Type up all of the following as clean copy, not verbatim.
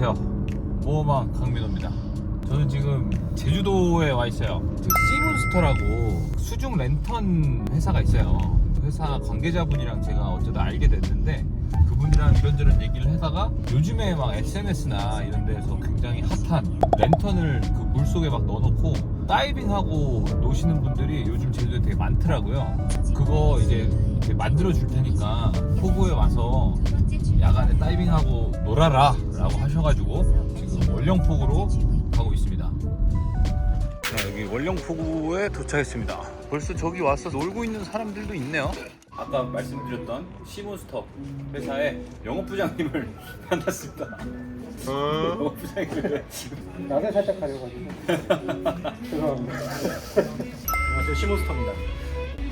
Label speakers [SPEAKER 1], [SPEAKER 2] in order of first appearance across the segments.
[SPEAKER 1] 안녕하세요. 모험왕 강민호입니다. 저는 지금 제주도에 와 있어요. 시몬스터라고 수중 랜턴 회사가 있어요. 회사 관계자분이랑 제가 어쩌다 알게 됐는데 그분이랑 이런저런 얘기를 하다가 요즘에 막 SNS나 이런 데서 굉장히 핫한 랜턴을 그 물속에 막 넣어놓고 다이빙하고 노시는 분들이 요즘 제주도에 되게 많더라고요. 그거 이제 이렇게 만들어 줄 테니까 포구에 와서 야간에 다이빙하고 놀아라 라고 하셔가지고 지금 월령포구로 가고 있습니다. 자, 여기 월령포구에 도착했습니다. 벌써 저기 와서 놀고 있는 사람들도 있네요. 아까 말씀드렸던 시몬스터 회사의 영업부장님을 만났습니다. 영업부장님을
[SPEAKER 2] 낮에 살짝 가려가지고 죄송합니다. 안녕하세요, 시몬스터입니다.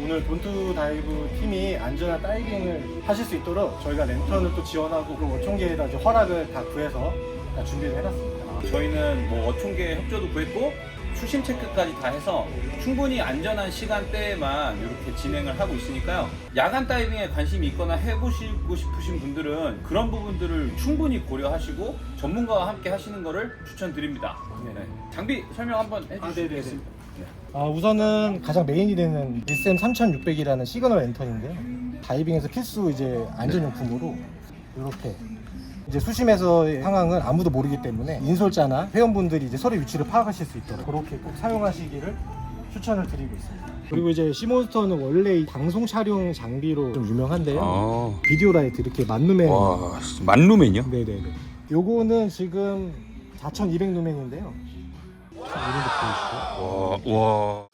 [SPEAKER 2] 오늘 본투 다이브 팀이 안전한 다이빙을 하실 수 있도록 저희가 랜턴을 또 지원하고 그 어촌계에다 이제 허락을 다 구해서 다 준비를 해놨습니다.
[SPEAKER 1] 저희는 뭐 어촌계 협조도 구했고 수심 체크까지 다 해서 충분히 안전한 시간대에만 이렇게 진행을 하고 있으니까요. 야간 다이빙에 관심이 있거나 해보시고 싶으신 분들은 그런 부분들을 충분히 고려하시고 전문가와 함께 하시는 거를 추천드립니다. 네. 장비 설명 한번 해주시겠습니까?
[SPEAKER 2] 우선은 가장 메인이 되는 SM3600이라는 시그널 랜턴인데요. 다이빙에서 필수 이제 안전용품으로 이렇게 이제 수심에서의 상황은 아무도 모르기 때문에 인솔자나 회원분들이 이제 서로 위치를 파악하실 수 있도록 그렇게 꼭 사용하시기를 추천을 드리고 있습니다. 그리고 이제 시몬스터는 원래 이 방송 촬영 장비로 좀 유명한데요. 비디오 라이트 이렇게 만루멘.
[SPEAKER 1] 와, 만루멘이요?
[SPEAKER 2] 네네네. 요거는 지금 4200 루멘인데요.
[SPEAKER 1] 와.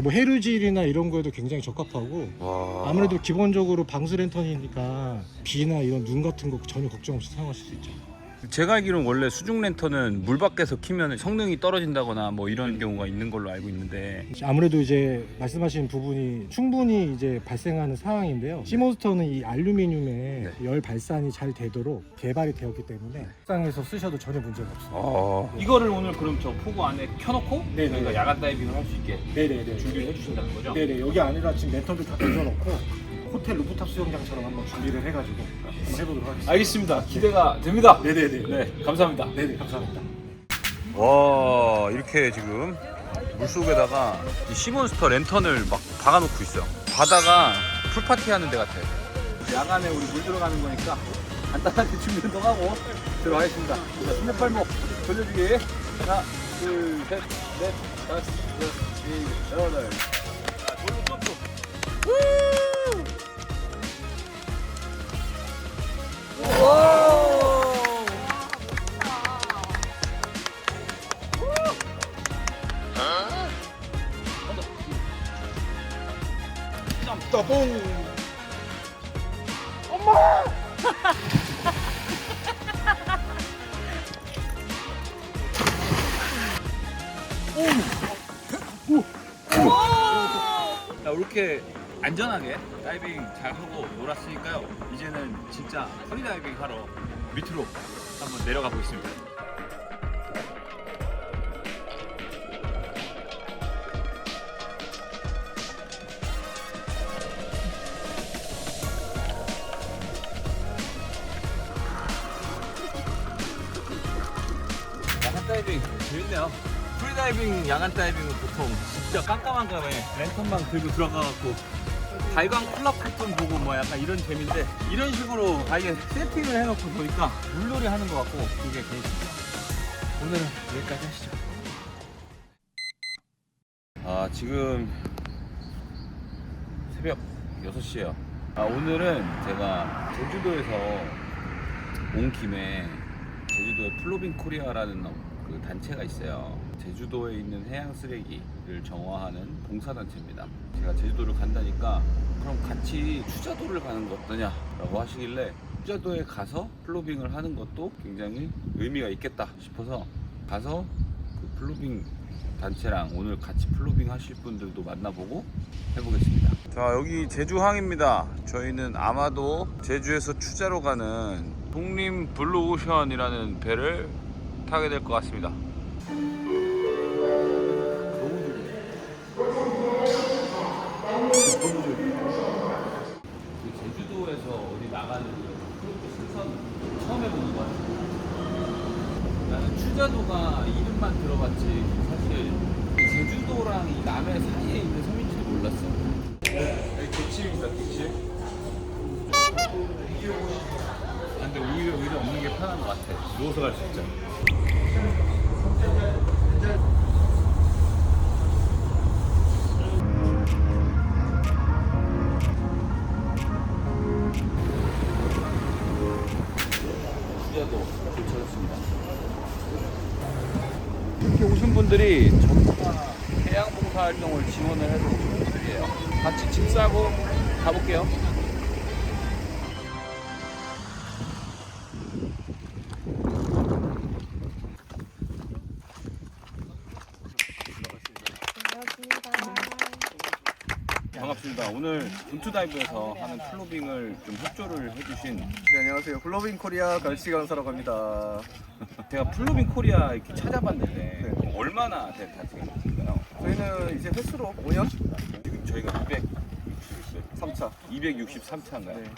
[SPEAKER 2] 뭐 해루질이나 이런 거에도 굉장히 적합하고
[SPEAKER 1] 와.
[SPEAKER 2] 아무래도 기본적으로 방수 랜턴이니까 비나 이런 눈 같은 거 전혀 걱정 없이 사용하실 수 있죠.
[SPEAKER 1] 제가 알기로는 원래 수중 랜턴은 물 밖에서 키면 성능이 떨어진다거나 뭐 이런 경우가 있는 걸로 알고 있는데
[SPEAKER 2] 아무래도 이제 말씀하신 부분이 충분히 이제 발생하는 상황인데요. 시몬스터는 이 알루미늄에 열 발산이 잘 되도록 개발이 되었기 때문에 식당에서 쓰셔도 전혀 문제가 없습니다.
[SPEAKER 1] 이거를 오늘 그럼 저 포구 안에 켜놓고
[SPEAKER 2] 네네.
[SPEAKER 1] 저희가 야간 다이빙을 할 수 있게
[SPEAKER 2] 네네네.
[SPEAKER 1] 준비를 해주신다는 거죠?
[SPEAKER 2] 네네. 여기 아니라 지금 랜턴도 다 던져놓고 호텔 루프탑 수영장처럼 한번 준비를 해가지고 한번 해보도록 하겠습니다.
[SPEAKER 1] 알겠습니다. 기대가 됩니다.
[SPEAKER 2] 네네네.
[SPEAKER 1] 네, 감사합니다.
[SPEAKER 2] 네네. 감사합니다.
[SPEAKER 1] 와, 이렇게 지금 물속에다가 이 시몬스터 랜턴을 막 박아놓고 있어요. 바다가 풀파티 하는 데 같아요. 야간에 우리 물 들어가는 거니까 간단하게 준비 운동하고 들어가겠습니다. 자, 손발목 돌려주기. 하나, 둘, 셋, 넷, 다섯, 여섯, 일곱, 여덟. 자, 돌로 점프.
[SPEAKER 2] 떠봉.
[SPEAKER 1] 자, 이렇게 안전하게 다이빙 잘 하고 놀았으니까요. 이제는 진짜 프리다이빙 하러 밑으로 한번 내려가 보겠습니다. 야간 다이빙 재밌네요. 프리다이빙, 야간 다이빙은 보통 진짜 깜깜한 밤에 랜턴만 들고 들어가갖고 달광 클럽 같은 보고 뭐 약간 이런 재미인데 이런 식으로 아예 세팅을 해놓고 보니까 물놀이 하는 것 같고 그게 재밌습니다. 오늘은 여기까지 하시죠. 지금 새벽 6시에요. 오늘은 제가 제주도에서 온 김에 제주도에 플로빙 코리아라는 그 단체가 있어요. 제주도에 있는 해양 쓰레기를 정화하는 봉사단체입니다. 제가 제주도를 간다니까 그럼 같이 추자도를 가는 거 어떠냐라고 하시길래 추자도에 가서 플로빙을 하는 것도 굉장히 의미가 있겠다 싶어서 가서 그 플로빙 단체랑 오늘 같이 플로빙 하실 분들도 만나보고 해보겠습니다. 자, 여기 제주항입니다. 저희는 아마도 제주에서 추자로 가는 독림 블루오션이라는 배를 타게 될 것 같습니다. 제주도에서 어디 나가는 크루즈 승선 처음 해보는 거 같아요. 나는 추자도가 이름만 들어봤지 사실 이 제주도랑 이 남해 사이에 있는 섬인지도 몰랐어. 여기 객실입니다, 객실. 근데 오히려 의자 없는 게 편한 것 같아. 누워서 갈 수 있잖아. 추자도 도착했습니다. 이렇게 오신 분들이 전부 다 해양봉사활동을 지원을 해서 오신 분들이에요. 같이 짐 싸고 가볼게요. 반갑습니다. 오늘 본투다이브에서 하는 플로빙을 좀 협조를 해주신
[SPEAKER 3] 네, 안녕하세요. 플로빙 코리아 별씨 강사라고 합니다.
[SPEAKER 1] 제가 플로빙 코리아 이렇게 찾아봤는데 얼마나 된 단체인가요?
[SPEAKER 3] 저희는 이제 횟수로 5년
[SPEAKER 1] 지금 저희가
[SPEAKER 3] 3차.
[SPEAKER 1] 263차인가요?
[SPEAKER 3] 네.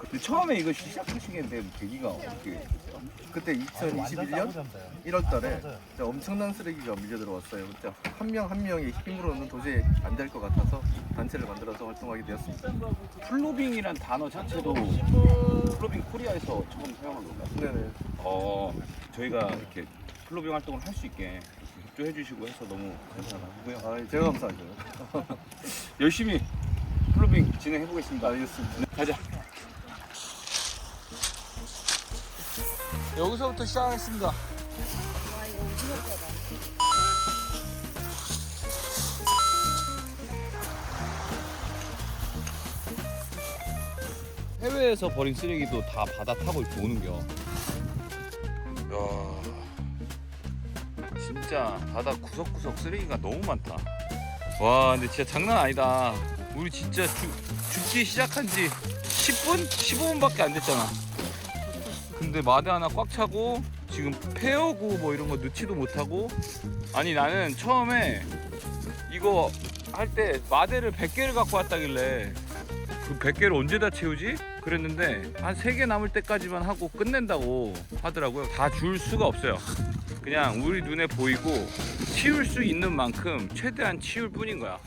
[SPEAKER 1] 근데 처음에 이거 시작하시게 된 계기가 어떻게 됐어요?
[SPEAKER 3] 그때 2021년 1월 달에 진짜 엄청난 쓰레기가 밀려 들어왔어요. 진짜 한 명 한 명의 힘으로는 도저히 안 될 것 같아서 단체를 만들어서 활동하게 되었습니다.
[SPEAKER 1] 플로빙이란 단어 자체도 플로빙 코리아에서 처음 사용한 건가요?
[SPEAKER 3] 네네.
[SPEAKER 1] 저희가 이렇게 플로빙 활동을 할 수 있게 협조해 주시고 해서 너무 감사하고요.
[SPEAKER 3] 아, 제가 감사하죠.
[SPEAKER 1] 열심히 플로빙 진행해 보겠습니다.
[SPEAKER 3] 알겠습니다.
[SPEAKER 1] 가자. 여기서부터 시작하겠습니다. 해외에서 버린 쓰레기도 다 바다 타고 이렇게 오는겨. 야, 진짜 바다 구석구석 쓰레기가 너무 많다. 와, 근데 진짜 장난 아니다. 우리 진짜 죽기 시작한 지 10분? 15분밖에 안 됐잖아. 근데 마대 하나 꽉 차고 지금 폐어구 뭐 이런 거 넣지도 못하고. 아니 나는 처음에 이거 할 때 마대를 100개를 갖고 왔다길래 그 100개를 언제 다 채우지? 그랬는데 한 3개 남을 때까지만 하고 끝낸다고 하더라고요. 다 줄 수가 없어요. 그냥 우리 눈에 보이고 치울 수 있는 만큼 최대한 치울 뿐인 거야.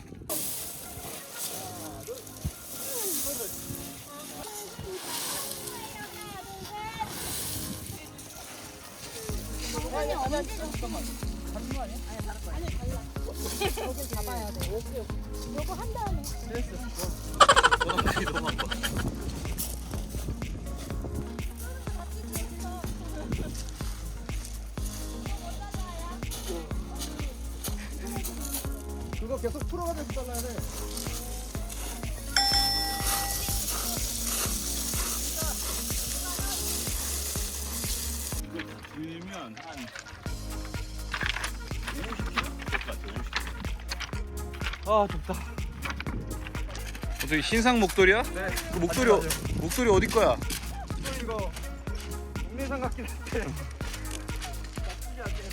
[SPEAKER 4] 아니 언제 잠깐만 다른 거 아니야? 아니 다른 거 아니야? 아니 달라 여기 잡아야 돼. 오케이 요거 한 다음에
[SPEAKER 1] 너무 한 거.
[SPEAKER 3] 그거 계속 풀어가면서 잘라야 돼.
[SPEAKER 1] 들면 한 50kg 될 것 같아요. 50kg. 아 덥다. 어떻게 신상 목도리야?
[SPEAKER 3] 네.
[SPEAKER 1] 그 목도리 어디 거야?
[SPEAKER 3] 이거 국내산 같긴 한데 나쁘지 않게.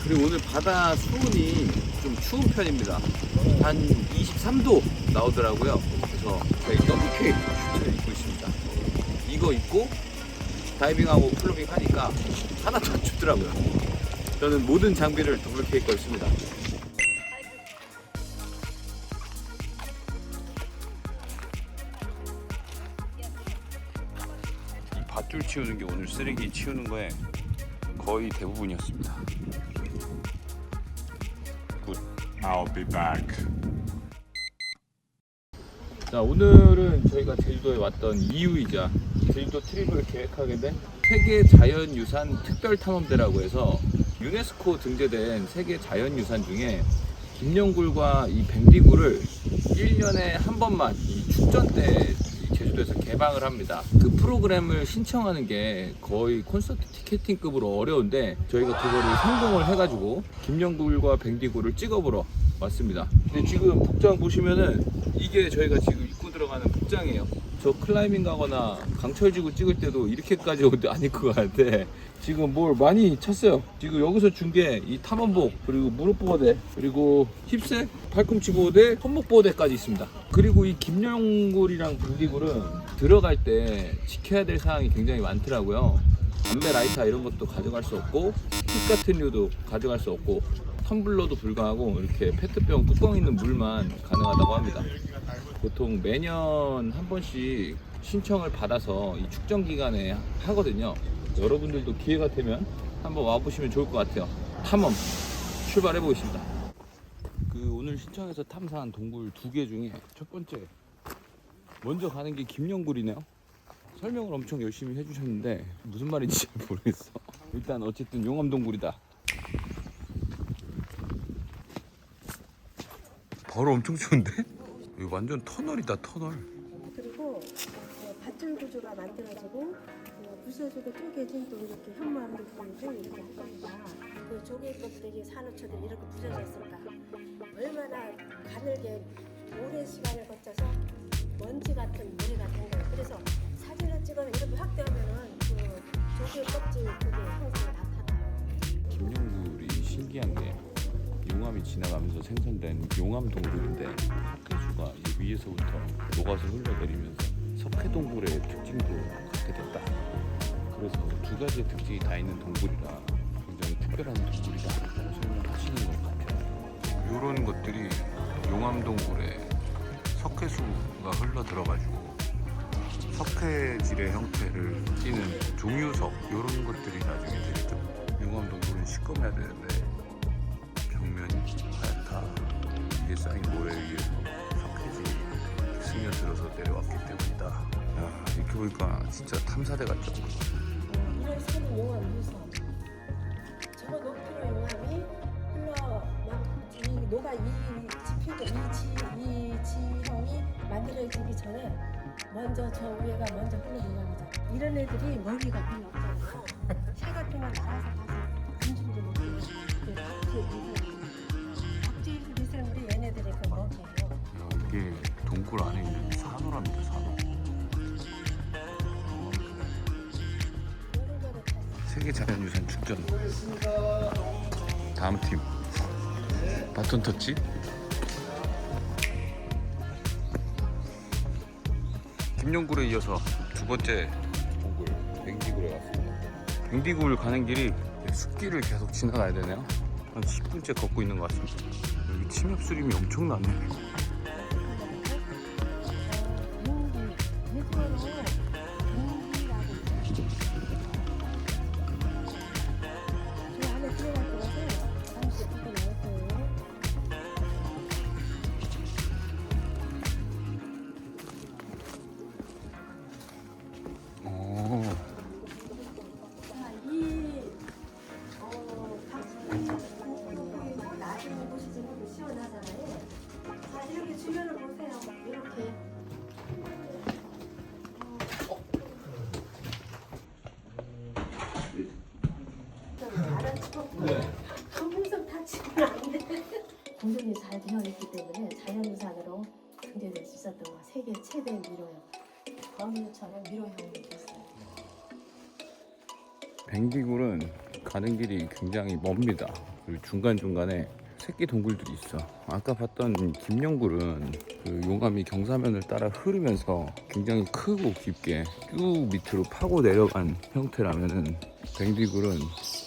[SPEAKER 1] 그리고 오늘 바다 수온이 좀 추운 편입니다. 한 23도 나오더라고요. 그래서 저희 더블케이 슈트를 입고 있습니다. 이거 입고 다이빙하고 플로빙 하니까 하나도 안 춥더라고요. 저는 모든 장비를 더블케이 거 입습니다. 이 밧줄 치우는 게 오늘 쓰레기 치우는 거에 거의 대부분이었습니다. I'll be back. 자, 오늘은 저희가 제주도에 왔던 이유이자 제주도 트립을 계획하게 된 세계 자연유산 특별탐험대라고 해서 유네스코 등재된 세계 자연유산 중에 김영굴과 이 밴디굴을 1년에 한 번만 이 축전 때 이 제주도에서 개방을 합니다. 그 프로그램을 신청하는 게 거의 콘서트 티켓팅급으로 어려운데 저희가 그거를 성공을 해가지고 김영굴과 밴디굴을 찍어보러 왔습니다. 근데 지금 복장 보시면은 이게 저희가 지금 입고 들어가는 복장이에요. 저 클라이밍 가거나 강철지구 찍을 때도 이렇게까지 안 입고 가는데 지금 뭘 많이 찼어요. 지금 여기서 준 게 이 탐험복, 그리고 무릎 보호대, 그리고 힙색, 팔꿈치 보호대, 손목 보호대까지 있습니다. 그리고 이 김영굴이랑 밴디굴은 들어갈 때 지켜야 될 사항이 굉장히 많더라고요. 담배 라이터 이런 것도 가져갈 수 없고, hit 같은 류도 가져갈 수 없고, 텀블러도 불가하고 이렇게 페트병 뚜껑 있는 물만 가능하다고 합니다. 보통 매년 한 번씩 신청을 받아서 이 축전 기간에 하거든요. 여러분들도 기회가 되면 한번 와보시면 좋을 것 같아요. 탐험 출발해 보겠습니다. 그 오늘 신청해서 탐사한 동굴 2개 중에 첫 번째 먼저 가는 게 김영굴이네요. 설명을 엄청 열심히 해주셨는데 무슨 말인지 잘 모르겠어. 일단 어쨌든 용암동굴이다. 바로 엄청 추운데? 이거 완전 터널이다, 터널.
[SPEAKER 5] 그리고 밧줄 구조가 만들어지고 부서지고 쪼개진 또 이렇게 현무암도 보이고 이렇게 할 겁니다. 그 조개껍데기 산호초들이 이렇게 부서졌을까. 얼마나 가늘게 오랜 시간을 거쳐서 먼지 같은 모래가 된 거예요. 그래서 사진을 찍어서 이렇게 확대하면은 그 조개 껍질 그게 형상이 나타나요.
[SPEAKER 1] 김영굴이 신기한 게 용암이 지나가면서 생성된 용암동굴인데 석회수가 이 위에서부터 녹아서 흘러내리면서 석회동굴의 특징도 갖게 됐다. 그래서 2가지의 특징이 다 있는 동굴이라 굉장히 특별한 동굴이다 라고 설명하시는 것 같아요. 이런 것들이 용암동굴에 석회수가 흘러 들어가지고 석회질의 형태를 띠는 종유석 이런 것들이 나중에 되겠죠. 용암동굴은 시꺼매야 되는데 벽면이 하얗다. 위에 쌓인 모래 위에서 석회질이 스며들어서 내려왔기 때문이다. 야, 이렇게 보니까 진짜 탐사대 같죠?
[SPEAKER 5] 이런 산이 용암 유성. 저 높이로 용암이 녹아 이 지형이 만들어지기 전에 먼저 저 위에가 먼저 흐르는 용암이죠. 이런 애들이 먹이가 별로 없잖아요. 새 같은 건 날아서 가서 움직이지 못해요. 박쥐 미생물이 얘네들의 그 먹이에요.
[SPEAKER 1] 야, 이게 동굴 안에 있는 산호랍니다, 산호. 세계 자연유산 축전. 다음 팀 바톤 터치. 김영굴에 이어서 2번째 동굴 밴디굴에 왔습니다. 밴디굴 가는 길이 숲길을 계속 지나가야 되네요. 한 10분째 걷고 있는 것 같습니다. 여기 침엽수림이 엄청나네.
[SPEAKER 5] 공정이 잘 되어 있기 때문에 자연유산으로 등재될 수 있었던 거. 세계 최대 미로형. 거미처럼 미로형이 있어요.
[SPEAKER 1] 밴디굴은 가는 길이 굉장히 멉니다. 그리고 중간중간에 새끼 동굴들이 있어. 아까 봤던 김영굴은 그 용암이 경사면을 따라 흐르면서 굉장히 크고 깊게 쭉 밑으로 파고 내려간 형태라면은 밴디굴은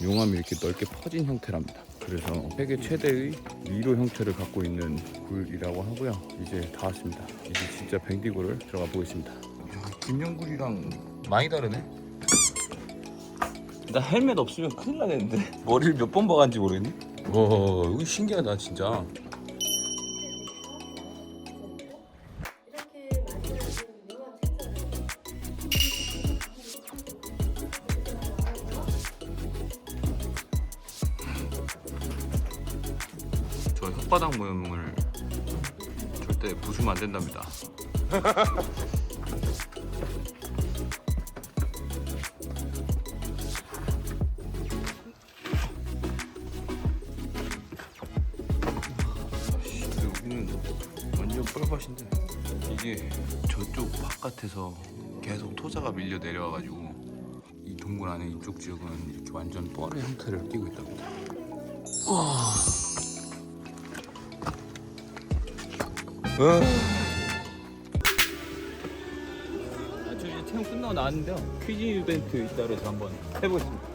[SPEAKER 1] 용암이 이렇게 넓게 퍼진 형태랍니다. 그래서 세계 최대의 미로 형태를 갖고 있는 굴이라고 하고요. 이제 다 왔습니다. 이제 진짜 밴디굴을 들어가 보겠습니다. 김영굴이랑 많이 다르네. 나 헬멧 없으면 큰일 나겠는데. 머리를 몇 번 박았는지 모르겠네. 와, 여기 신기하다 진짜. 손바닥 모양을 절대 부수면 안 된답니다. 여기는 완전 뻘밭인데 이게 저쪽 바깥에서 계속 토사가 밀려 내려와가지고 이 동굴 안에 이쪽 지역은 이렇게 완전 뻘의 형태를 띠고 있답니다. 저 이제 체험 끝나고 나왔는데요. 퀴즈 이벤트 있다 그래서 한번 해보겠습니다.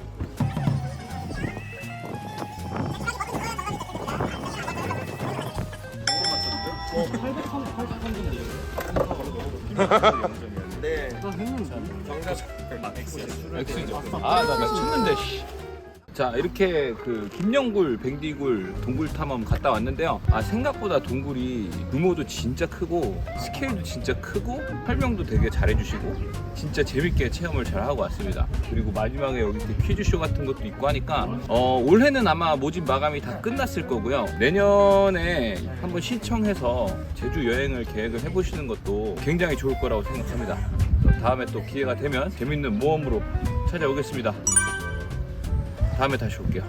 [SPEAKER 3] 네.
[SPEAKER 1] X죠. 아, 나 맞췄는데. 자, 이렇게 그 김영굴, 뱅디굴 동굴 탐험 갔다 왔는데요. 아, 생각보다 동굴이 규모도 진짜 크고 스케일도 진짜 크고 설명도 되게 잘해주시고 진짜 재밌게 체험을 잘 하고 왔습니다. 그리고 마지막에 여기 퀴즈쇼 같은 것도 있고 하니까 올해는 아마 모집 마감이 다 끝났을 거고요. 내년에 한번 신청해서 제주 여행을 계획을 해보시는 것도 굉장히 좋을 거라고 생각합니다. 다음에 또 기회가 되면 재밌는 모험으로 찾아오겠습니다. 다음에 다시 올게요.